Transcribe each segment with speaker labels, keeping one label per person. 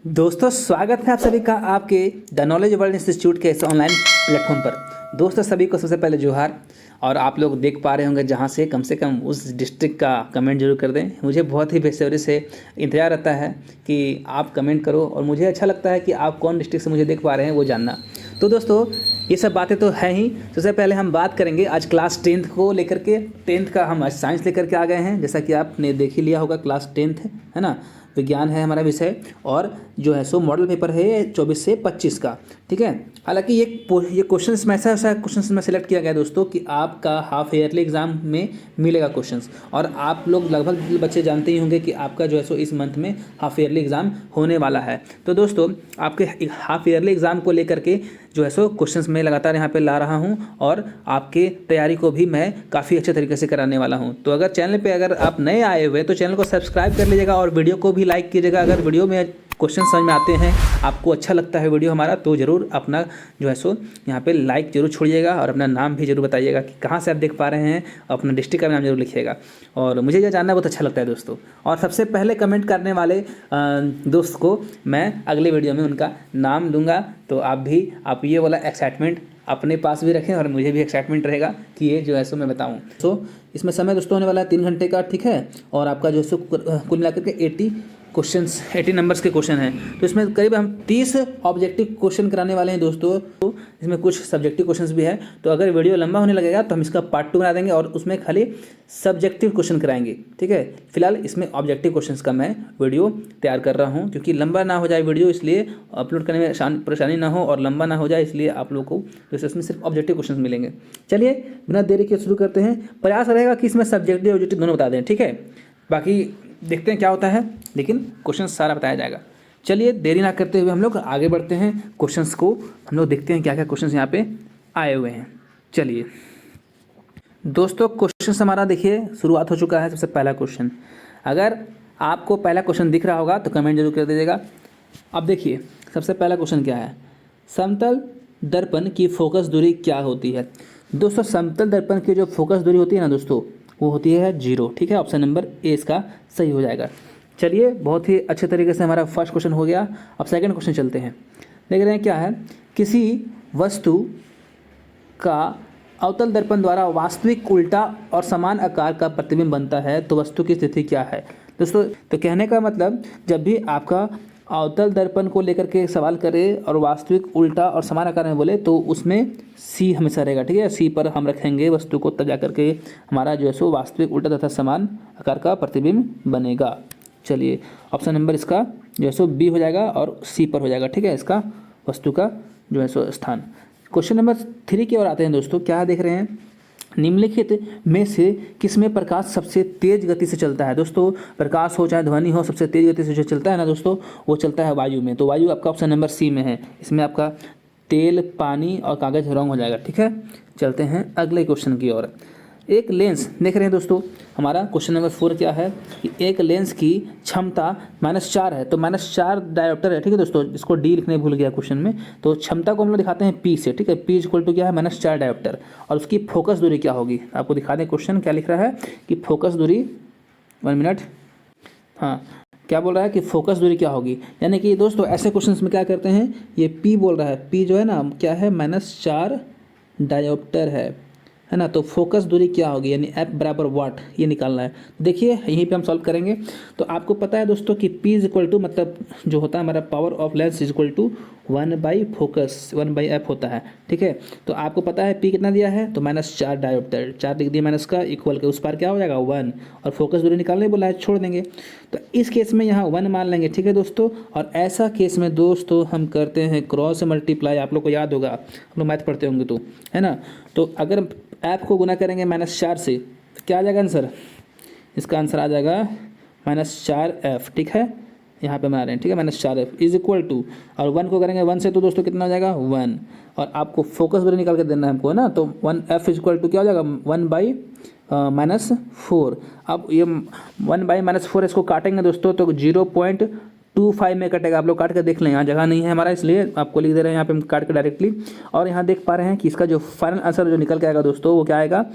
Speaker 1: दोस्तों स्वागत है आप सभी का आपके द नॉलेज वर्ल्ड इंस्टीट्यूट के इस ऑनलाइन प्लेटफॉर्म पर। दोस्तों सभी को सबसे पहले जोहार। और आप लोग देख पा रहे होंगे जहां से कम उस डिस्ट्रिक्ट का कमेंट जरूर कर दें। मुझे बहुत ही बेसब्री से इंतजार रहता है कि आप कमेंट करो और मुझे अच्छा लगता है कि आप कौन डिस्ट्रिक्ट से मुझे देख पा रहे हैं वो जानना। तो दोस्तों ये सब बातें तो है ही। सबसे पहले हम बात करेंगे आज क्लास 10th को लेकर के। 10th का हम आज साइंस लेकर के आ गए हैं, जैसा कि आपने देख ही लिया होगा। क्लास 10th है ना, विज्ञान है हमारा विषय। और जो है सो मॉडल पेपर है 24 से 25 का, ठीक है। हालांकि ये क्वेश्चंस में ऐसा क्वेश्चंस में सेलेक्ट किया गया है दोस्तों कि आपका हाफ ईयरली एग्जाम में मिलेगा क्वेश्चंस। और आप लोग लगभग बच्चे जानते ही होंगे कि आपका जो है सो इस मंथ में हाफ ईयरली एग्जाम होने वाला है। तो दोस्तों आपके हाफ ईयरली एग्जाम को लेकर के जो है सो क्वेश्चंस मैं लगातार यहाँ पे ला रहा हूँ और आपके तैयारी को भी मैं काफ़ी अच्छे तरीके से कराने वाला हूँ। तो अगर चैनल पे अगर आप नए आए हुए तो चैनल को सब्सक्राइब कर लीजिएगा और वीडियो को भी लाइक कीजिएगा। अगर वीडियो में क्वेश्चन समझ में आते हैं, आपको अच्छा लगता है वीडियो हमारा, तो ज़रूर अपना जो है सो यहाँ पे लाइक जरूर छोड़िएगा और अपना नाम भी जरूर बताइएगा कि कहाँ से आप देख पा रहे हैं। अपना डिस्ट्रिक्ट का नाम जरूर लिखिएगा और मुझे यह जानना बहुत अच्छा लगता है दोस्तों। और सबसे पहले कमेंट करने वाले दोस्त को मैं अगले वीडियो में उनका नाम दूंगा। तो आप ये वाला एक्साइटमेंट अपने पास भी रखें और मुझे भी एक्साइटमेंट रहेगा कि ये जो है सो मैं बताऊँ। सो इसमें समय दोस्तों होने वाला है 3 घंटे का, ठीक है। और आपका जो है सो कुल मिलाकर के 80 नंबर्स के क्वेश्चन हैं। तो इसमें करीब हम 30 ऑब्जेक्टिव क्वेश्चन कराने वाले हैं दोस्तों। तो इसमें कुछ सब्जेक्टिव क्वेश्चंस भी है। तो अगर वीडियो लंबा होने लगेगा तो हम इसका पार्ट 2 बना देंगे और उसमें खाली सब्जेक्टिव क्वेश्चन कराएंगे, ठीक है। फिलहाल इसमें ऑब्जेक्टिव क्वेश्चंस का मैं वीडियो तैयार कर रहा हूँ क्योंकि लंबा ना हो जाए वीडियो, इसलिए अपलोड करने में परेशानी ना हो और लंबा ना हो जाए, इसलिए आप लोग को जैसे इसमें सिर्फ ऑब्जेक्टिव क्वेश्चन मिलेंगे। चलिए बिना देरी के शुरू करते हैं। प्रयास रहेगा कि इसमें सब्जेक्टिव ऑब्जेक्टिव दोनों बता दें, ठीक है। बाकी देखते हैं क्या होता है, लेकिन क्वेश्चन सारा बताया जाएगा। चलिए देरी ना करते हुए हम लोग आगे बढ़ते हैं। क्वेश्चंस को हम लोग देखते हैं क्या क्या क्वेश्चंस यहाँ पे आए हुए हैं। चलिए दोस्तों क्वेश्चन हमारा देखिए शुरुआत हो चुका है। सबसे पहला क्वेश्चन, अगर आपको पहला क्वेश्चन दिख रहा होगा तो कमेंट जरूर कर दीजिएगा। अब देखिए सबसे पहला क्वेश्चन क्या है, समतल दर्पण की फोकस दूरी क्या होती है। दोस्तों समतल दर्पण की जो फोकस दूरी होती है ना दोस्तों, वो होती है 0, ठीक है। ऑप्शन नंबर ए इसका सही हो जाएगा। चलिए बहुत ही अच्छे तरीके से हमारा फर्स्ट क्वेश्चन हो गया। अब सेकंड क्वेश्चन चलते हैं। देख रहे हैं क्या है, किसी वस्तु का अवतल दर्पण द्वारा वास्तविक उल्टा और समान आकार का प्रतिबिंब बनता है तो वस्तु की स्थिति क्या है। दोस्तों तो कहने का मतलब, जब भी आपका अवतल दर्पण को लेकर के सवाल करे और वास्तविक उल्टा और समान आकार में बोले तो उसमें सी हमेशा रहेगा, ठीक है। सी पर हम रखेंगे वस्तु को, तब जा करके हमारा जो है सो वास्तविक उल्टा तथा समान आकार का प्रतिबिंब बनेगा। चलिए ऑप्शन नंबर इसका जो है सो बी हो जाएगा और सी पर हो जाएगा, ठीक है, इसका वस्तु का जो है सो स्थान। क्वेश्चन नंबर 3 की ओर आते हैं दोस्तों। क्या देख रहे हैं, निम्नलिखित में से किसमें प्रकाश सबसे तेज गति से चलता है। दोस्तों प्रकाश हो चाहे ध्वनि हो, सबसे तेज गति से जो चलता है ना दोस्तों, वो चलता है वायु में। तो वायु आपका ऑप्शन नंबर सी में है। इसमें आपका तेल, पानी और कागज रॉन्ग हो जाएगा, ठीक है। चलते हैं अगले क्वेश्चन की ओर। एक लेंस देख रहे हैं दोस्तों, हमारा क्वेश्चन नंबर 4 क्या है कि एक लेंस की क्षमता -4 है। तो -4 डायोप्टर है, ठीक है दोस्तों। इसको डी लिखने भूल गया क्वेश्चन में। तो क्षमता को हम लोग दिखाते हैं पी से, ठीक है। पी इक्वल टू क्या है, -4 डायोप्टर। और उसकी फोकस दूरी क्या होगी, आपको दिखा दें। क्वेश्चन क्या लिख रहा है कि फोकस दूरी, 1 मिनट, हाँ क्या बोल रहा है कि फोकस दूरी क्या होगी। यानी कि दोस्तों ऐसे क्वेश्चन में क्या करते हैं, ये पी बोल रहा है, पी जो है ना क्या है, -4 डायोप्टर है ना। तो फोकस दूरी क्या होगी, यानी एफ बराबर वाट, ये निकालना है। देखिए यहीं पे हम सॉल्व करेंगे। तो आपको पता है दोस्तों कि P इज इक्वल टू, मतलब जो होता है हमारा power of lens is equal to 1/फोकस, 1/f होता है, ठीक है। तो आपको पता है P कितना दिया है, तो -4 डायोप्टर, 4 लिख दिया माइनस का, इक्वल के उस पार क्या हो जाएगा 1, और फोकस दूरी निकालने बोला है, छोड़ देंगे। तो इस केस में यहाँ 1 मान लेंगे, ठीक है दोस्तों। और ऐसा केस में दोस्तों हम करते हैं क्रॉस मल्टीप्लाई। आप लोग को याद होगा, आप लोग मैथ पढ़ते होंगे तो, है ना। तो अगर ऐप को गुना करेंगे -4 से तो क्या आ जाएगा आंसर, इसका आंसर आ जाएगा -4f, ठीक है। यहाँ पे बना रहे हैं, ठीक है, -4f इज इक्वल टू, और 1 को करेंगे 1 से तो दोस्तों कितना हो जाएगा 1। और आपको फोकस दूरी निकाल के देना है हमको, है ना। तो 1f इज इक्वल टू क्या हो जाएगा 1/-4। अब ये 1/-4 इसको काटेंगे दोस्तों तो 0.25 में कटेगा। आप लोग काट कर देख लें, यहाँ जगह नहीं है हमारा, इसलिए आपको लिख दे रहे हैं यहाँ पे हम काट कर डायरेक्टली। और यहाँ देख पा रहे हैं कि इसका जो फाइनल आंसर जो निकल के आएगा दोस्तों, वो क्या आएगा,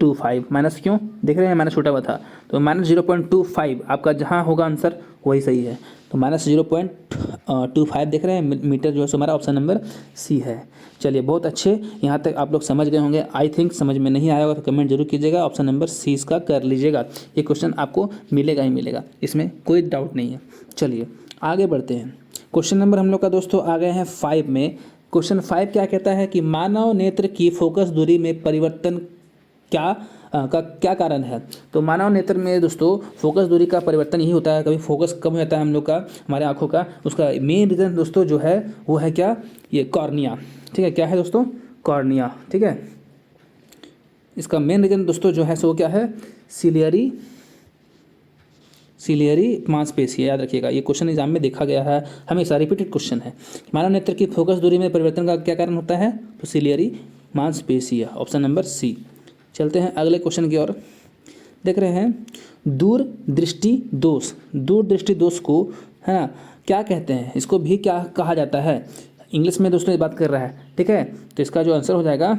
Speaker 1: 0.25 माइनस क्यों देख रहे हैं, माइनस छूटा हुआ था, तो -0.25 आपका जहाँ होगा आंसर वही सही है। तो -0.25 देख रहे हैं मीटर जो है हमारा ऑप्शन नंबर सी है। चलिए बहुत अच्छे, यहाँ तक आप लोग समझ गए होंगे। आई थिंक समझ में नहीं आया होगा तो कमेंट जरूर कीजिएगा, ऑप्शन नंबर सी इसका कर लीजिएगा। ये क्वेश्चन आपको मिलेगा ही मिलेगा, इसमें कोई डाउट नहीं है। चलिए आगे बढ़ते हैं। क्वेश्चन नंबर हम लोग का दोस्तों आ गए हैं 5 में। क्वेश्चन 5 क्या कहता है कि मानव नेत्र की फोकस दूरी में परिवर्तन क्या कारण है। तो मानव नेत्र में दोस्तों फोकस दूरी का परिवर्तन यही होता है, कभी फोकस कम हो जाता है हम लोग का, हमारे आंखों का। उसका मेन रीज़न दोस्तों जो है वो है क्या, ये कॉर्निया। ठीक है, क्या है दोस्तों, कॉर्निया। ठीक है, इसका मेन रीज़न दोस्तों जो है सो क्या है, सिलियरी मांसपेशी। याद रखिएगा, ये क्वेश्चन एग्जाम में देखा गया है हमेशा, रिपीटेड क्वेश्चन है। मानव नेत्र की फोकस दूरी में परिवर्तन का क्या कारण होता है, तो सिलियरी मांसपेशी है, ऑप्शन नंबर सी। चलते हैं अगले क्वेश्चन की ओर। देख रहे हैं दूरदृष्टि दोष को है ना क्या कहते हैं, इसको भी क्या कहा जाता है। इंग्लिश में दोस्तों ये बात कर रहा है। ठीक है, तो इसका जो आंसर हो जाएगा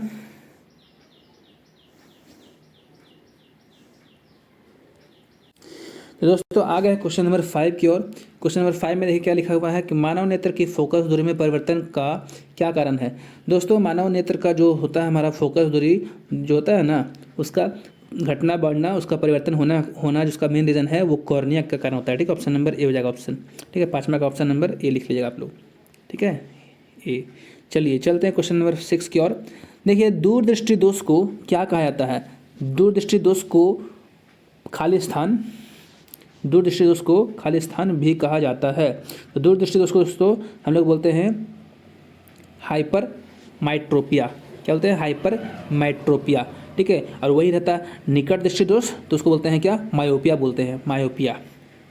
Speaker 1: तो दोस्तों आ गए क्वेश्चन नंबर 5 की ओर। क्वेश्चन नंबर 5 में देखिए क्या लिखा हुआ है कि मानव नेत्र की फोकस दूरी में परिवर्तन का क्या कारण है। दोस्तों मानव नेत्र का जो होता है हमारा फोकस दूरी जो होता है ना, उसका घटना बढ़ना, उसका परिवर्तन होना जिसका मेन रीज़न है वो कॉर्निया का कारण होता है। ठीक है, ऑप्शन नंबर ए हो जाएगा ऑप्शन। ठीक है, 5वां का ऑप्शन नंबर ए लिख लीजिएगा आप लोग। ठीक है, ए। चलिए चलते हैं क्वेश्चन नंबर 6 की ओर। देखिए दूरदृष्टि दोष को क्या कहा जाता है। दूरदृष्टि दोष को खाली स्थान भी कहा जाता है। तो दूरदृष्टि दोष को दोस्तों हम लोग बोलते हैं हाइपरमेट्रोपिया। क्या बोलते हैं, हाइपरमेट्रोपिया। ठीक है, और वही रहता है निकट दृष्टि दोष, तो उसको बोलते हैं क्या, मायोपिया बोलते हैं, मायोपिया।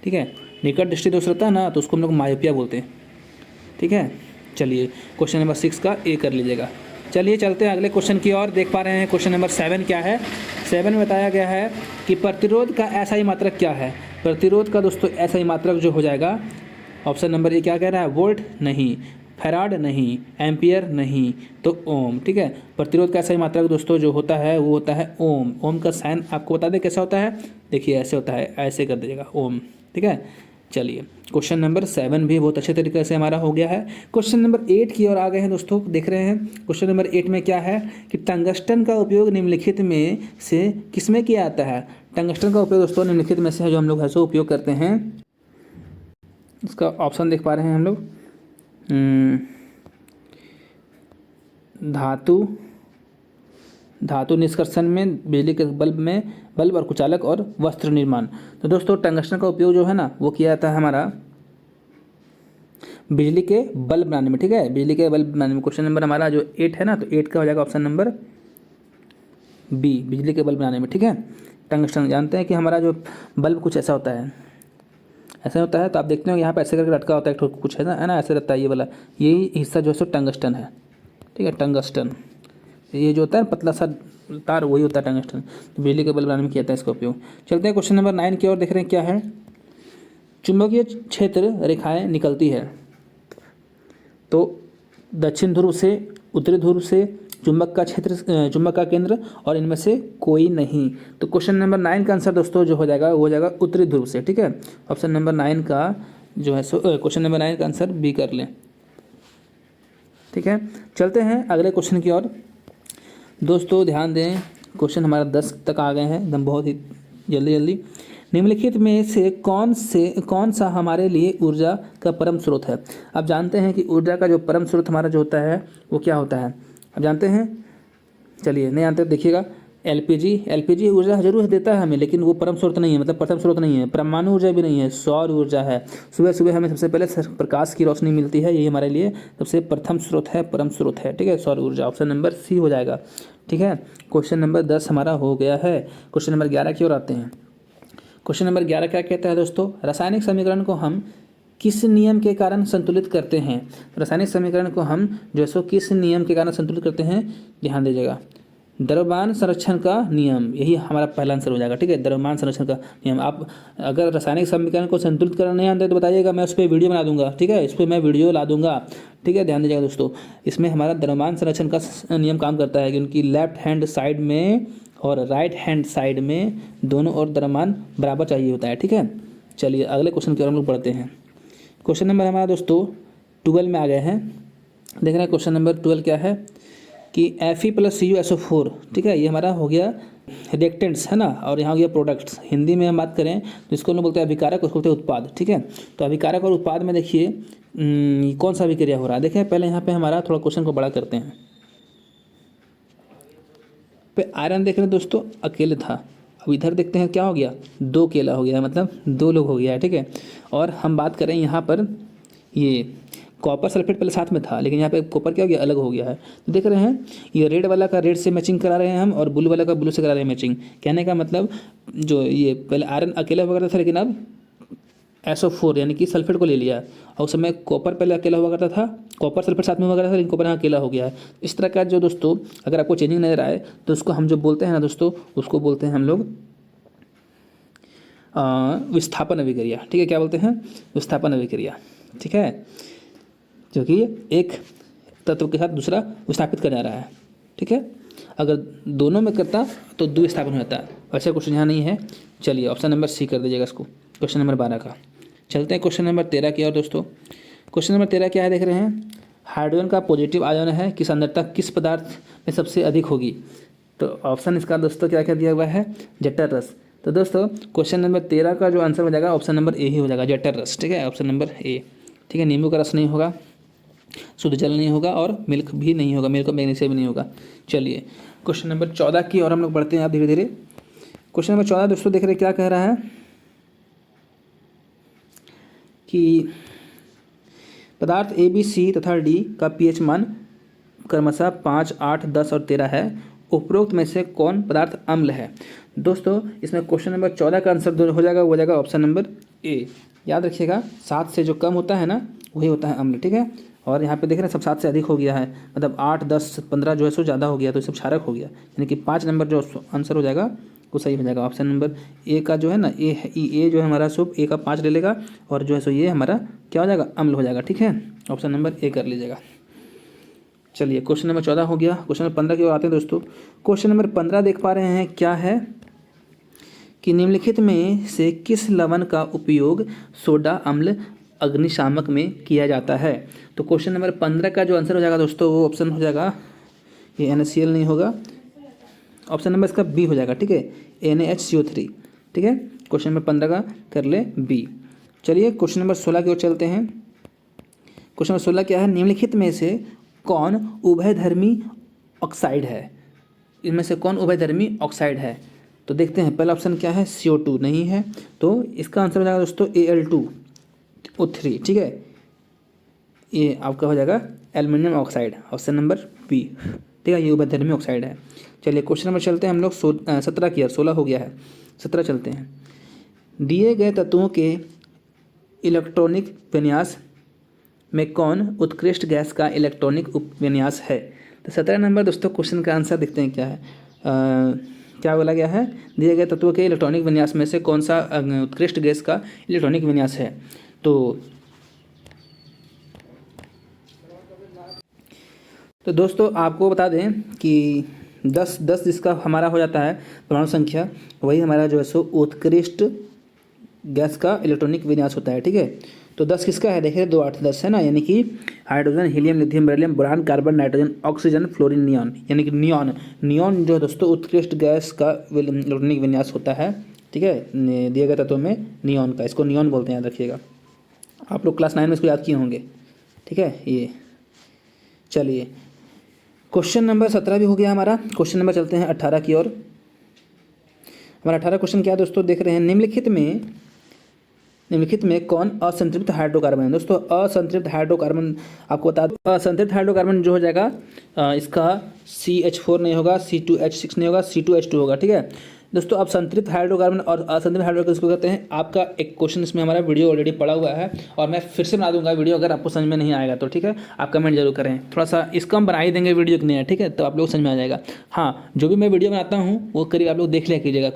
Speaker 1: ठीक है, निकट दृष्टि दोष रहता है ना, तो उसको हम लोग मायोपिया बोलते हैं। ठीक है, चलिए क्वेश्चन नंबर 6 का ए कर लीजिएगा। चलिए चलते हैं अगले क्वेश्चन की ओर। देख पा रहे हैं क्वेश्चन नंबर 7 क्या है। 7 में बताया गया है कि प्रतिरोध का एसआई मात्रक क्या है। प्रतिरोध का दोस्तों एसआई मात्रक जो हो जाएगा, ऑप्शन नंबर ए क्या कह रहा है, वोल्ट नहीं, फैराड नहीं, एम्पियर नहीं, तो ओम। ठीक है, प्रतिरोध का एसआई मात्रक दोस्तों जो होता है वो होता है ओम। ओम का साइन आपको बता दें कैसा होता है, देखिए ऐसे होता है, ऐसे कर दीजिएगा ओम। ठीक है, चलिए क्वेश्चन नंबर 7 भी बहुत अच्छे तरीके से हमारा हो गया है। क्वेश्चन नंबर 8 की ओर आ गए हैं दोस्तों। देख रहे हैं क्वेश्चन नंबर 8 में क्या है कि टंगस्टन का उपयोग निम्नलिखित में से किसमें किया जाता है। टंगस्टन का उपयोग दोस्तों निम्नलिखित में से है जो हम लोग है सो उपयोग करते हैं। इसका ऑप्शन देख पा रहे हैं हम लोग, धातु निष्कर्षण में, बिजली के बल्ब और कुचालक और वस्त्र निर्माण। तो दोस्तों टंगस्टन का उपयोग जो है ना वो किया जाता है हमारा बिजली के बल्ब बनाने में। ठीक है, बिजली के बल्ब बनाने में। क्वेश्चन नंबर हमारा जो 8 है ना, तो 8 का हो जाएगा ऑप्शन नंबर बी, बिजली के बल्ब बनाने में। ठीक है, टंगस्टन जानते हैं कि हमारा जो बल्ब कुछ ऐसा होता है, ऐसा होता है, तो आप देखते हो यहाँ पर ऐसे करके लटका होता है कुछ है ना, ऐसे रहता है ये वाला, यही हिस्सा जो है सो टंगस्टन है। ठीक है, टंगस्टन ये जो होता है पतला सा तार, वही होता है टंगस्टन। तो बिजली के बल्ब बनाने में किया जाता है इसका उपयोग। चलते हैं क्वेश्चन नंबर 9 की ओर। देख रहे हैं क्या है, चुंबकीय क्षेत्र रेखाएं निकलती है तो दक्षिण ध्रुव से उत्तरी ध्रुव से चुंबक का केंद्र और इनमें से कोई नहीं। तो क्वेश्चन नंबर 9 का आंसर दोस्तों जो हो जाएगा वो हो जाएगा उत्तरी ध्रुव से। ठीक है, ऑप्शन नंबर 9 का जो है सो क्वेश्चन नंबर 9 का आंसर बी कर लें। ठीक है, चलते हैं अगले क्वेश्चन की ओर। दोस्तों ध्यान दें, क्वेश्चन हमारा 10 तक आ गए हैं एकदम बहुत ही जल्दी। निम्नलिखित में से कौन सा हमारे लिए ऊर्जा का परम स्रोत है। आप जानते हैं कि ऊर्जा का जो परम स्रोत हमारा जो होता है वो क्या होता है, आप जानते हैं। चलिए नहीं जानते देखिएगा, एलपीजी ऊर्जा जरूर देता है हमें, लेकिन वो परम स्रोत नहीं है, मतलब प्रथम स्रोत नहीं है। परमाणु ऊर्जा भी नहीं है, सौर ऊर्जा है। सुबह सुबह हमें सबसे पहले प्रकाश की रोशनी मिलती है, यही हमारे लिए सबसे प्रथम स्रोत है, परम स्रोत है। ठीक है, सौर ऊर्जा, ऑप्शन नंबर सी हो जाएगा। ठीक है, क्वेश्चन नंबर 10 हमारा हो गया है। क्वेश्चन नंबर 11 की ओर आते हैं। क्वेश्चन नंबर 11 क्या कहता है दोस्तों, रासायनिक समीकरण को हम किस नियम के कारण संतुलित करते हैं। रासायनिक समीकरण को हम जो है सो किस नियम के कारण संतुलित करते हैं, ध्यान दीजिएगा, द्रव्यमान संरक्षण का नियम, यही हमारा पहला आंसर हो जाएगा। ठीक है, द्रव्यमान संरक्षण का नियम। आप अगर रासायनिक समीकरण को संतुलित करना नहीं आते तो बताइएगा, मैं उस पर वीडियो बना दूंगा। ठीक है, इस पर मैं वीडियो ला दूंगा। ठीक है, ध्यान दीजिएगा दोस्तों, इसमें हमारा द्रव्यमान संरक्षण का नियम काम करता है कि उनकी लेफ्ट हैंड साइड में और राइट हैंड साइड में दोनों ओर द्रव्यमान बराबर चाहिए होता है। ठीक है, चलिए अगले क्वेश्चन की ओर हम लोग बढ़ते हैं। क्वेश्चन नंबर हमारा दोस्तों 12 में आ गए हैं। देख रहे हैं क्वेश्चन नंबर 12 क्या है कि Fe+Cu ठीक है, ये हमारा हो गया रिएक्टेंट्स है ना, और यहाँ हो गया प्रोडक्ट्स। हिंदी में हम बात करें तो इसको हम लोग बोलते हैं अभिकारक, उसको बोलते हैं उत्पाद। ठीक है, तो अभिकारक और उत्पाद में देखिए कौन सा अभिक्रिया हो रहा है। देखिए पहले यहाँ पे हमारा थोड़ा क्वेश्चन को बड़ा करते हैं। पे आयरन देख रहे हैं दोस्तों अकेले था, अब इधर देखते हैं क्या हो गया, 2 अकेला हो गया, मतलब 2 लोग हो गया है। ठीक है, और हम बात करें यहाँ पर ये कॉपर सल्फेट पहले साथ में था, लेकिन यहाँ पे कॉपर क्या हो गया, अलग हो गया है। तो देख रहे हैं ये रेड वाला का रेड से मैचिंग करा रहे हैं हम, और ब्लू वाला का ब्लू से करा रहे हैं मैचिंग। कहने का मतलब जो ये पहले आयरन अकेला हुआ करता था, लेकिन अब SO4 यानी कि सल्फेट को ले लिया, और उस समय कॉपर पहले अकेला हुआ करता था, कॉपर सल्फेट साथ में हुआ करता था, लेकिन कॉपर यहाँ अकेला हो गया है। इस तरह का जो दोस्तों अगर आपको चेंजिंग नजर आए तो उसको हम जो बोलते हैं ना दोस्तों, उसको बोलते हैं हम लोग विस्थापन अभिक्रिया। ठीक है, क्या बोलते हैं, विस्थापन अभिक्रिया। ठीक है, जो कि एक तत्व के साथ दूसरा विस्थापित कर जा रहा है। ठीक है, अगर दोनों में करता तो द्विस्थापन हो जाता है। वैसे क्वेश्चन यहाँ नहीं है। चलिए ऑप्शन नंबर सी कर दीजिएगा इसको, क्वेश्चन नंबर 12 का। चलते हैं क्वेश्चन नंबर 13 की। और दोस्तों क्वेश्चन नंबर 13 क्या है, देख रहे हैं हाइड्रोजन का पॉजिटिव आयन है कि सांद्रता किस पदार्थ में सबसे अधिक होगी। तो ऑप्शन इसका दोस्तों क्या क्या दिया हुआ है, जठर रस। तो दोस्तों क्वेश्चन नंबर 13 का जो आंसर हो जाएगा ऑप्शन नंबर ए ही हो जाएगा, जठर रस। ठीक है, ऑप्शन नंबर ए। ठीक है, नींबू का रस नहीं होगा, शुद्ध जल नहीं होगा, और मिल्क भी नहीं होगा, मिल्क मैग्नीशियम भी नहीं होगा। चलिए क्वेश्चन नंबर 14 की और हम लोग बढ़ते हैं आप धीरे धीरे। क्वेश्चन नंबर 14 दोस्तों देख रहे हैं क्या कह रहा है कि पदार्थ A, B, C तथा D का pH मान क्रमशः 5, 8, 10 और 13 है। उपरोक्त में से कौन पदार्थ अम्ल है। दोस्तों इसमें क्वेश्चन नंबर 14 का आंसर हो जाएगा, वो हो जाएगा ऑप्शन नंबर ए। याद रखिएगा 7 से जो कम होता है ना वही होता है अम्ल। ठीक है, और यहाँ पे देख रहे हैं सब 7 से अधिक हो गया है, मतलब 8, 10, 15 जो है सो ज़्यादा हो गया, तो सब क्षारक हो गया, यानी कि 5 नंबर जो आंसर हो जाएगा वो सही हो जाएगा। ऑप्शन नंबर ए का जो है ना ए जो है हमारा सब ए का 5 ले लेगा, और जो है सो ये हमारा क्या हो जाएगा, अम्ल हो जाएगा। ठीक है, ऑप्शन नंबर ए कर लीजिएगा। चलिए क्वेश्चन नंबर 14 हो गया। क्वेश्चन नंबर 15 की ओर आते हैं दोस्तों। क्वेश्चन नंबर 15 देख पा रहे हैं क्या है कि निम्नलिखित में से किस लवण का उपयोग सोडा अम्ल अग्निशामक में किया जाता है। तो क्वेश्चन नंबर 15 का जो आंसर हो जाएगा दोस्तों वो ऑप्शन हो जाएगा, ये NaCl नहीं होगा, ऑप्शन नंबर इसका बी हो जाएगा। ठीक है, NaHCO3। ठीक है, क्वेश्चन नंबर 15 का कर ले बी। चलिए क्वेश्चन नंबर 16 की ओर चलते हैं। क्वेश्चन नंबर 16 क्या है, निम्नलिखित में से कौन उभयधर्मी ऑक्साइड है। इनमें से कौन उभयधर्मी ऑक्साइड है। तो देखते हैं, पहला ऑप्शन क्या है, CO2 नहीं है, तो इसका आंसर हो जाएगा दोस्तों Al2O3। ठीक है, ये आपका हो जाएगा aluminium oxide, option number B. ठीक है, ये उभयधर्मी ऑक्साइड है। चलिए क्वेश्चन नंबर चलते हैं हम लोग 17 की, 16 हो गया है, 17 चलते हैं। दिए गए तत्वों के इलेक्ट्रॉनिक विन्यास में कौन उत्कृष्ट गैस का इलेक्ट्रॉनिक उपविन्यास है। तो 17 नंबर दोस्तों क्वेश्चन का आंसर देखते हैं क्या है। क्या बोला गया है, दिए गए तत्वों के इलेक्ट्रॉनिक विन्यास में से कौन सा उत्कृष्ट गैस का इलेक्ट्रॉनिक विन्यास है। तो दोस्तों आपको बता दें कि 10 जिसका हमारा हो जाता है परमाणु संख्या, वही हमारा जो है सो उत्कृष्ट गैस का इलेक्ट्रॉनिक विन्यास होता है। ठीक है, तो 10 किसका है, देखिए 2, 8, 10 है ना, यानी कि hydrogen, helium, lithium, beryllium, boron, carbon, nitrogen, oxygen, fluorine, neon, यानी कि नियॉन जो है दोस्तों उत्कृष्ट गैस का इलेक्ट्रॉनिक विन्यास होता है। ठीक है, दिए गए तत्वों में नियॉन का, इसको नियॉन बोलते हैं, याद रखिएगा। आप लोग क्लास 9 में इसको याद किए होंगे। ठीक है, ये चलिए क्वेश्चन नंबर 17 भी हो गया हमारा। क्वेश्चन नंबर चलते हैं 18 की ओर। हमारा 18 क्वेश्चन क्या है दोस्तों, देख रहे हैं निम्नलिखित में कौन असंतृप्त हाइड्रोकार्बन है। दोस्तों असंतृप्त हाइड्रोकार्बन आपको बता दूं, असंतृप्त हाइड्रोकार्बन जो हो जाएगा इसका CH4 नहीं होगा, C2H6 नहीं होगा, C2H2 होगा। ठीक है दोस्तों, अब संतृप्त हाइड्रोकार्बन और असंतृप्त हाइड्रोकार्बन किसको कहते हैं, आपका एक क्वेश्चन इसमें हमारा वीडियो ऑलरेडी पड़ा हुआ है, और मैं फिर से बना दूंगा वीडियो, अगर आपको समझ में नहीं आएगा तो। ठीक है, आप कमेंट जरूर करें, थोड़ा सा इसको हम बना ही देंगे वीडियो कि नहीं है। ठीक है, तो आप लोग समझ में आ जाएगा। हाँ, जो भी मैं वीडियो बनाता हूँ वो करीब आप लोग देख लिया कीजिएगा,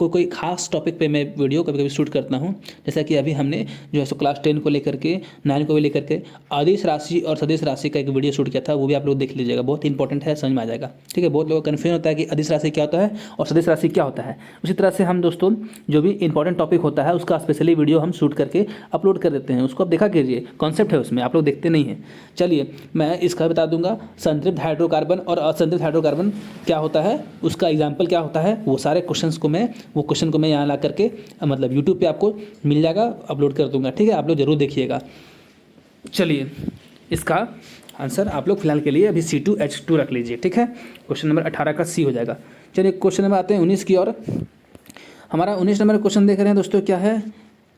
Speaker 1: कोई खास टॉपिक पे मैं वीडियो कभी कभी शूट करता हूँ, जैसा कि अभी हमने जो है सो क्लास 10 को लेकर के 9 को भी लेकर के अदिश राशि और सदिश राशि का एक वीडियो शूट किया था, वो भी आप लोग देख लीजिएगा, बहुत इंपॉर्टेंट है, समझ में आ जाएगा। ठीक है, बहुत लोगों को कन्फ्यूजन होता है कि अदिश राशि क्या होता है और सदिश राशि क्या होता है। उसी तरह से हम दोस्तों जो भी इंपॉर्टेंट टॉपिक होता है उसका स्पेशली वीडियो हम शूट करके अपलोड कर देते हैं, उसको आप देखा कीजिए, कॉन्सेप्ट है उसमें, आप लोग देखते नहीं हैं। चलिए मैं इसका बता दूंगा, संतृप्त हाइड्रोकार्बन और असंतृप्त हाइड्रोकार्बन क्या होता है, उसका एग्जाम्पल क्या होता है, वो सारे क्वेश्चन को मैं यहाँ ला करके मतलब यूट्यूब पे आपको मिल जाएगा, अपलोड कर दूंगा। ठीक है, आप लोग जरूर देखिएगा। चलिए इसका आंसर आप लोग फिलहाल के लिए अभी C2H2 रख लीजिए। ठीक है, क्वेश्चन नंबर 18 का C हो जाएगा। चलिए क्वेश्चन नंबर आते हैं 19 की ओर। हमारा 19 नंबर क्वेश्चन देख रहे हैं दोस्तों, क्या है,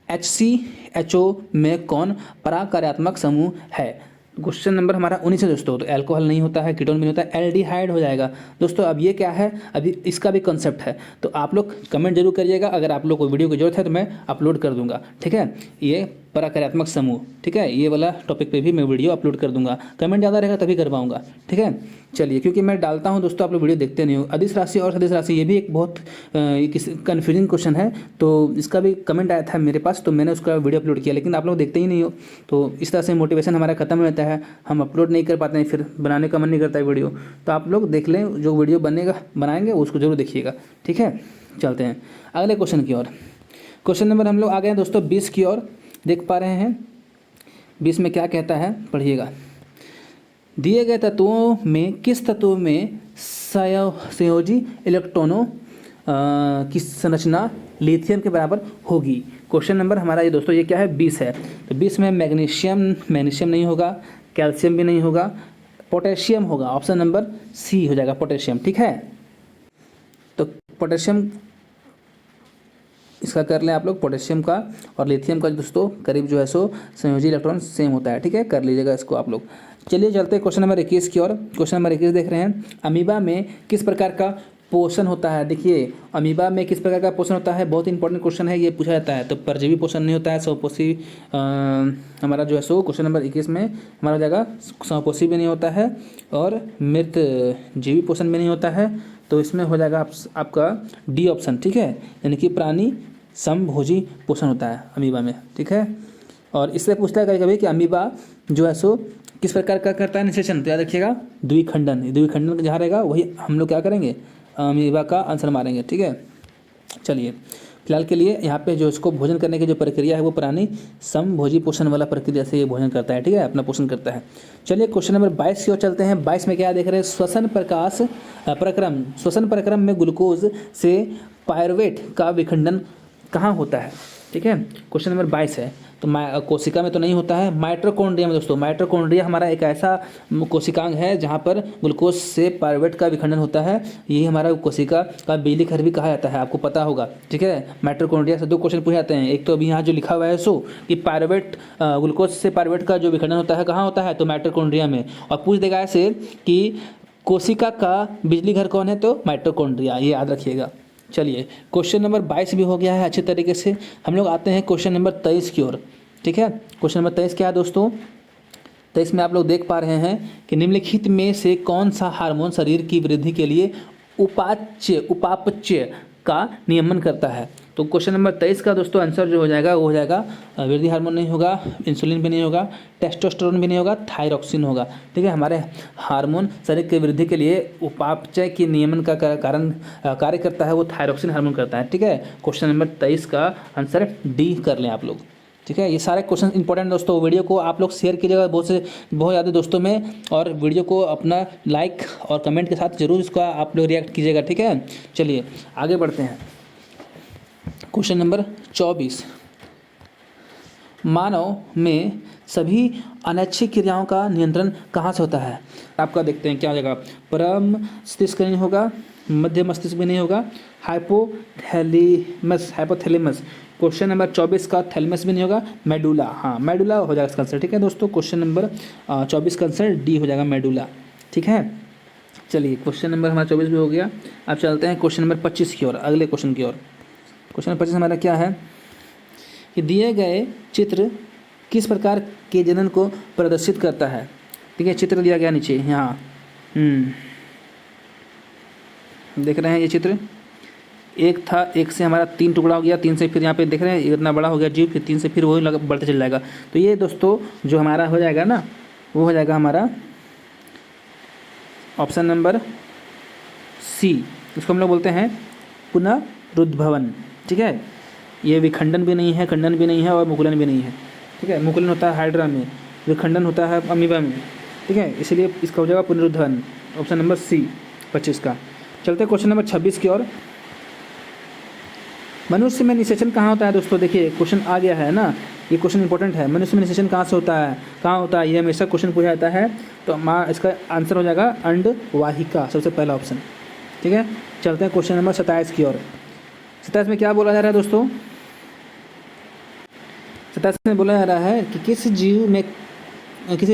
Speaker 1: HCHO में कौन पराकार्यात्मक समूह है। क्वेश्चन नंबर हमारा 19 है दोस्तों। तो अल्कोहल नहीं होता है, कीटोन भी नहीं होता है, एल्डिहाइड हो जाएगा दोस्तों। अब ये क्या है, अभी इसका भी कॉन्सेप्ट है, तो आप लोग कमेंट जरूर करिएगा। अगर आप लोग को वीडियो की जरूरत है तो मैं अपलोड कर दूंगा। ठीक है, ये पराकार्यात्मक समूह, ठीक है, ये वाला टॉपिक पे भी मैं वीडियो अपलोड कर दूंगा। कमेंट ज़्यादा रहेगा तभी कर पाऊंगा। ठीक है, चलिए, क्योंकि मैं डालता हूं दोस्तों, आप लोग वीडियो देखते नहीं हो। अदिश राशि और सदिश राशि ये भी एक बहुत कन्फ्यूजिंग क्वेश्चन है, तो इसका भी कमेंट आया था मेरे पास, तो मैंने उसका वीडियो अपलोड किया, लेकिन आप लोग देखते ही नहीं हो। तो इस तरह से मोटिवेशन हमारा खत्म हो जाता है, हम अपलोड नहीं कर पाते हैं, फिर बनाने का मन नहीं करता है वीडियो। तो आप लोग देख लें, जो वीडियो बनाएंगे उसको जरूर देखिएगा। ठीक है, चलते हैं अगले क्वेश्चन की ओर। क्वेश्चन नंबर हम लोग आ गए हैं दोस्तों 20 की ओर, देख पा रहे हैं 20 में क्या कहता है, पढ़िएगा। दिए गए तत्वों में किस तत्व में संयोजी इलेक्ट्रॉनों की संरचना लिथियम के बराबर होगी। क्वेश्चन नंबर हमारा ये दोस्तों ये क्या है, 20 है। तो 20 में मैग्नीशियम नहीं होगा, कैल्शियम भी नहीं होगा, पोटेशियम होगा। ऑप्शन नंबर C हो जाएगा, पोटेशियम। ठीक है, तो पोटेशियम इसका कर लें आप लोग, पोटेशियम का और लिथियम का दोस्तों करीब जो है सो संयोजी इलेक्ट्रॉन सेम होता है। ठीक है, कर लीजिएगा इसको आप लोग। चलिए चलते हैं क्वेश्चन नंबर 21 की ओर। क्वेश्चन नंबर 21 देख रहे हैं, अमीबा में किस प्रकार का पोषण होता है। देखिए, अमीबा में किस प्रकार का पोषण होता है, बहुत इंपॉर्टेंट क्वेश्चन है, ये पूछा जाता है। तो परजीवी पोषण नहीं होता है, स्वपोषी हमारा जो है सो क्वेश्चन नंबर 21 में हमारा हो जाएगा, स्वपोषी भी नहीं होता है और मृत जीवी पोषण भी नहीं होता है। तो इसमें हो जाएगा आपका D ऑप्शन। ठीक है, यानी कि प्राणी समभोजी पोषण होता है अमीबा में। ठीक है, और इससे पूछता है कभी कि अमीबा जो है सो किस प्रकार का करता है निषेचन। तो याद रखिएगा, द्विखंडन जहाँ रहेगा वही हम लोग क्या करेंगे, अमीबा का आंसर मारेंगे। ठीक है, चलिए फिलहाल के लिए यहाँ पे जो इसको भोजन करने की जो प्रक्रिया है वो प्राणी समभोजी पोषण वाला प्रक्रिया से ये भोजन करता है। ठीक है, अपना पोषण करता है। चलिए क्वेश्चन नंबर 22 की ओर चलते हैं। 22 में क्या देख रहे हैं, श्वसन प्रक्रम में ग्लूकोज से पायरुवेट का विखंडन कहाँ होता है। ठीक है, क्वेश्चन नंबर 22 है। तो कोशिका में तो नहीं होता है, माइटोकॉन्ड्रिया में दोस्तों। माइटोकॉन्ड्रिया हमारा एक ऐसा कोशिकांग है जहाँ पर ग्लूकोज से पायरुवेट का विखंडन होता है। यही हमारा कोशिका का बिजली घर भी कहा जाता है, आपको पता होगा। ठीक है, माइटोकॉन्ड्रिया से 2 क्वेश्चन पूछे जाते हैं। एक तो अभी यहाँ जो लिखा हुआ है सो कि पायरुवेट ग्लूकोज से पायरुवेट का जो विखंडन होता है कहाँ होता है, तो माइटोकॉन्ड्रिया में। और पूछ देगा ऐसे कि कोशिका का बिजली घर कौन है, तो माइटोकॉन्ड्रिया, ये याद रखिएगा। चलिए क्वेश्चन नंबर 22 भी हो गया है अच्छे तरीके से। हम लोग आते हैं क्वेश्चन नंबर 23 की ओर। ठीक है, क्वेश्चन नंबर 23 क्या है दोस्तों, 23 में आप लोग देख पा रहे हैं कि निम्नलिखित में से कौन सा हार्मोन शरीर की वृद्धि के लिए उपापचय का नियमन करता है। तो क्वेश्चन नंबर 23 का दोस्तों आंसर जो हो जाएगा वो हो जाएगा, वृद्धि हार्मोन नहीं होगा, इंसुलिन भी नहीं होगा, टेस्टोस्टेरोन भी नहीं होगा, थायरॉक्सिन होगा। ठीक है, हमारे हार्मोन शरीर की वृद्धि के लिए उपापचय के नियमन का कारण कार्य करता है, वो थायरॉक्सिन हार्मोन करता है। ठीक है, क्वेश्चन नंबर 23 का आंसर D कर लें आप लोग। ठीक है, ये सारे क्वेश्चन इंपॉर्टेंट दोस्तों। वीडियो को आप लोग शेयर कीजिएगा बहुत ज़्यादा दोस्तों में, और वीडियो को अपना लाइक और कमेंट के साथ जरूर इसका आप लोग रिएक्ट कीजिएगा। ठीक है, चलिए आगे बढ़ते हैं। क्वेश्चन नंबर 24, मानव में सभी अनैच्छिक क्रियाओं का नियंत्रण कहाँ से होता है। आपका देखते हैं क्या हो जाएगा, परम मस्तिष्क नहीं होगा, मध्य मस्तिष्क भी नहीं होगा, हाइपोथैलेमस। क्वेश्चन नंबर 24 का थैलेमस भी नहीं होगा, मेडुला। हाँ, मेडुला हो जाएगा इसका आंसर। ठीक है दोस्तों, क्वेश्चन नंबर 24 का आंसर D हो जाएगा, मेडुला। ठीक है, चलिए क्वेश्चन नंबर हमारा 24 भी हो गया। अब चलते हैं क्वेश्चन नंबर 25 की ओर, अगले क्वेश्चन की ओर। क्वेश्चन नंबर 25 हमारा क्या है कि दिए गए चित्र किस प्रकार के जनन को प्रदर्शित करता है। ठीक है, चित्र दिया गया नीचे यहाँ, देख रहे हैं ये चित्र, एक था, एक से हमारा 3 टुकड़ा हो गया, 3 से फिर यहाँ पे देख रहे हैं इतना बड़ा हो गया जीव, फिर 3 से फिर वही बढ़ते चल जाएगा। तो ये दोस्तों जो हमारा हो जाएगा ना, वो हो जाएगा हमारा ऑप्शन नंबर सी। इसको हम लोग बोलते हैं पुनरुद्भवन। ठीक है, ये विखंडन भी नहीं है, खंडन भी नहीं है और मुकुलन भी नहीं है। ठीक है, मुकुलन होता है हाइड्रा में, विखंडन होता है अमीबा में। ठीक है, इसलिए इसका हो जाएगा पुनरुद्भवन, ऑप्शन नंबर सी 25 का। चलते क्वेश्चन नंबर 26 की ओर। मनुष्य में निषेचन कहाँ होता है दोस्तों? देखिए क्वेश्चन आ गया है ना, ये क्वेश्चन इंपॉर्टेंट है। मनुष्य में निषेचन कहाँ से होता है, कहाँ होता है, ये हमेशा क्वेश्चन पूछा जाता है। तो इसका आंसर हो जाएगा अंडवाहिका, सबसे पहला ऑप्शन। ठीक है, चलते हैं क्वेश्चन नंबर 27 की ओर। 27 में क्या बोला जा रहा है दोस्तों? 27 में बोला जा रहा है कि किसी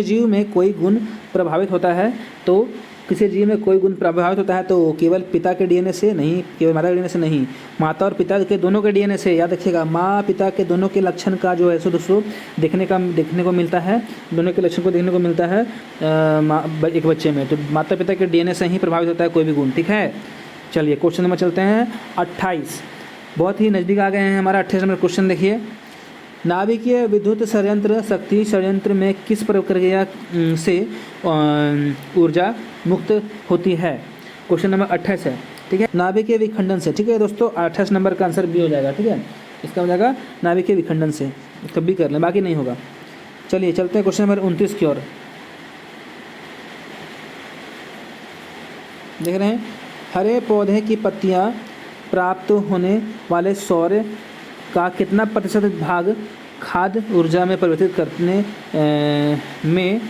Speaker 1: जीव में कोई गुण प्रभावित होता है, तो किसी जीव में कोई गुण प्रभावित होता है तो केवल पिता के डीएनए से नहीं, केवल माता के डीएनए से नहीं, माता और पिता के दोनों के डीएनए से। याद रखिएगा, माँ पिता के दोनों के लक्षण का जो है सो दोस्तों देखने को मिलता है, दोनों के लक्षण को देखने को मिलता है एक बच्चे में। तो माता पिता के डीएनए से ही प्रभावित होता है कोई भी गुण। ठीक है, चलिए क्वेश्चन नंबर चलते हैं 28। बहुत ही नज़दीक आ गए हैं हमारा 28 नंबर क्वेश्चन। देखिए, नाभिकीय विद्युत षड्यंत्र शक्ति षड्यंत्र में किस प्रक्रिया से ऊर्जा मुक्त होती है? क्वेश्चन नंबर 28 है। ठीक है, नाभिकीय विखंडन से। ठीक है दोस्तों, 28 नंबर का आंसर बी हो जाएगा। ठीक है, इसका हो जाएगा नाभिकीय विखंडन से। कभी कर लें, बाकी नहीं होगा। चलिए चलते हैं क्वेश्चन नंबर 29 की ओर। देख रहे हैं, हरे पौधे की पत्तियां प्राप्त होने वाले सौर का कितना प्रतिशत भाग खाद्य ऊर्जा में परिवर्तित करने में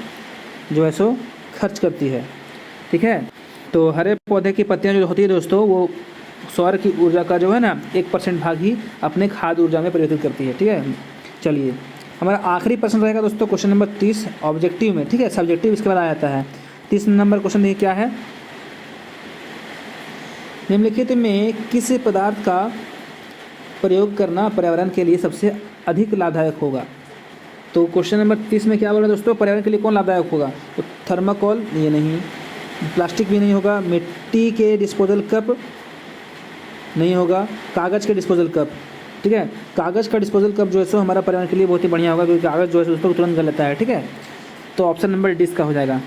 Speaker 1: जो है सो खर्च करती है? ठीक है, तो हरे पौधे की पत्तियां जो होती है दोस्तों, वो सौर की ऊर्जा का जो है ना 1% भाग ही अपने खाद्य ऊर्जा में परिवर्तित करती है। ठीक है, चलिए हमारा आखिरी प्रश्न रहेगा दोस्तों क्वेश्चन नंबर 30 ऑब्जेक्टिव में। ठीक है, सब्जेक्टिव इसके बाद आ जाता है। 30 नंबर क्वेश्चन देखिए क्या है। निम्नलिखित में किस पदार्थ का प्रयोग करना पर्यावरण के लिए सबसे अधिक लाभदायक होगा? तो क्वेश्चन नंबर 30 में क्या बोल रहे हैं दोस्तों, पर्यावरण के लिए कौन लाभदायक होगा? तो थर्माकोल ये नहीं, प्लास्टिक भी नहीं होगा, मिट्टी के डिस्पोजल कप नहीं होगा, कागज़ के डिस्पोजल कप। ठीक है, कागज़ का डिस्पोजल कप जो है सो हमारा पर्यावरण के लिए बहुत ही बढ़िया होगा, क्योंकि कागज़ जो है दोस्तों तुरंत गल लेता है। ठीक है, तो ऑप्शन नंबर डी का हो जाएगा।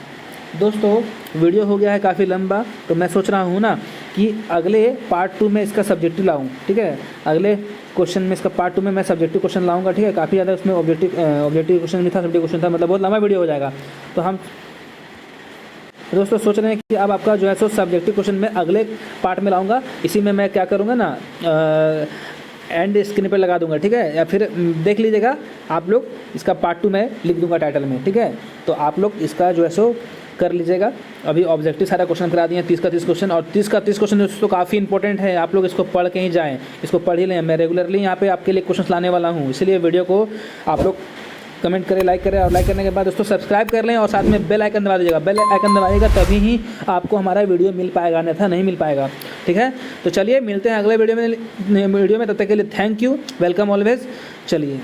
Speaker 1: दोस्तों वीडियो हो गया है काफ़ी लंबा, तो मैं सोच रहा हूँ ना कि अगले पार्ट 2 में इसका सब्जेक्टिव लाऊं। ठीक है, अगले क्वेश्चन में इसका पार्ट 2 में मैं सब्जेक्टिव क्वेश्चन लाऊंगा। ठीक है, काफ़ी ज़्यादा उसमें ऑब्जेक्टिव क्वेश्चन नहीं था, सब्जेक्टिव क्वेश्चन था, मतलब बहुत लंबा वीडियो हो जाएगा। तो हम दोस्तों सोच रहे हैं कि अब आपका जो है सो सब्जेक्टिव क्वेश्चन मैं अगले पार्ट में लाऊंगा। इसी में मैं क्या करूँगा ना, एंड स्क्रीन पर लगा दूंगा। ठीक है, या फिर देख लीजिएगा आप लोग, इसका पार्ट 2 में लिख दूंगा टाइटल में। ठीक है, तो आप लोग इसका जो है सो कर लीजिएगा। अभी ऑब्जेक्टिव सारा क्वेश्चन करा दिए हैं, 30 का 30 क्वेश्चन, और 30 का 30 क्वेश्चन दोस्तों काफ़ी इंपॉर्टेंट है। आप लोग इसको पढ़ के ही जाएं, इसको पढ़ ही लें। मैं रेगुलरली यहाँ पे आपके लिए क्वेश्चन लाने वाला हूँ, इसलिए वीडियो को आप लोग कमेंट करें, लाइक करें, और लाइक करने के बाद दोस्तों सब्सक्राइब कर लें और साथ में बेल आइकन दबा दीजिएगा। बेल आइकन दबाइएगा तभी ही आपको हमारा वीडियो मिल पाएगा, अन्यथा नहीं मिल पाएगा। ठीक है, तो चलिए मिलते हैं अगले वीडियो में। तब तक के लिए थैंक यू, वेलकम ऑलवेज। चलिए।